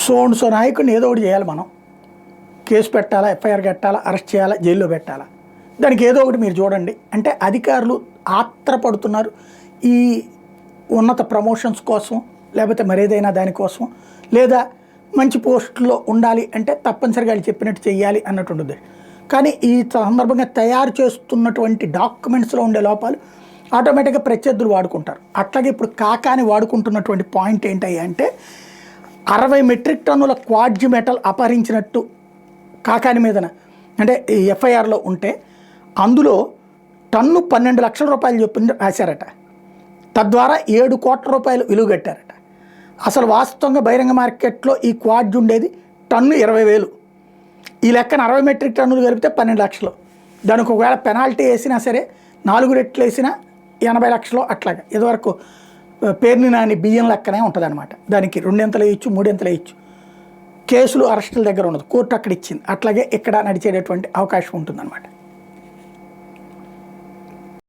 So నాయకుడిని ఏదో ఒకటి చేయాలి మనం. కేసు పెట్టాలా, ఎఫ్ఐఆర్ కట్టాలా, అరెస్ట్ చేయాలా, జైల్లో పెట్టాలా, దానికి ఏదో ఒకటి మీరు చూడండి అంటే అధికారులు ఆత్రపడుతున్నారు ఈ ఉన్నత ప్రమోషన్స్ కోసం, లేకపోతే మరేదైనా దానికోసం, లేదా మంచి పోస్టులో ఉండాలి అంటే తప్పనిసరిగా వాళ్ళు చెప్పినట్టు చెయ్యాలి అన్నట్టు ఉంటుంది. కానీ ఈ సందర్భంగా తయారు చేస్తున్నటువంటి డాక్యుమెంట్స్లో ఉండే లోపాలు ఆటోమేటిక్గా ప్రత్యర్థులు వాడుకుంటారు. అట్లాగే ఇప్పుడు కాకాని వాడుకుంటున్నటువంటి పాయింట్ ఏంటయ్యా అంటే 60 మెట్రిక్ టన్నుల క్వాడ్జి మెటల్ అపహరించినట్టు కాకాని మీదన అంటే ఎఫ్ఐఆర్లో ఉంటే అందులో టన్ను 12 లక్షల రూపాయలు చొప్పున రాశారట. తద్వారా 7 కోట్ల రూపాయలు విలువ కట్టారట. అసలు వాస్తవంగా బహిరంగ మార్కెట్లో ఈ క్వాడ్జి ఉండేది టన్ను 20,000. ఈ లెక్కన 60 మెట్రిక్ టన్నులు కలిపితే 12 లక్షలు. దానికి ఒకవేళ పెనాల్టీ వేసినా సరే 4 రెట్లు వేసినా 80 లక్షలు అట్లాగా. ఇదివరకు పేరుని నాని బియ్యం లెక్కనే ఉంటుంది అనమాట. దానికి 2 వేయచ్చు, 3 వేయచ్చు. కేసులు అరెస్టుల దగ్గర ఉండదు, కోర్టు అక్కడ ఇచ్చింది. అట్లాగే ఇక్కడ నడిచేటటువంటి అవకాశం ఉంటుందన్నమాట.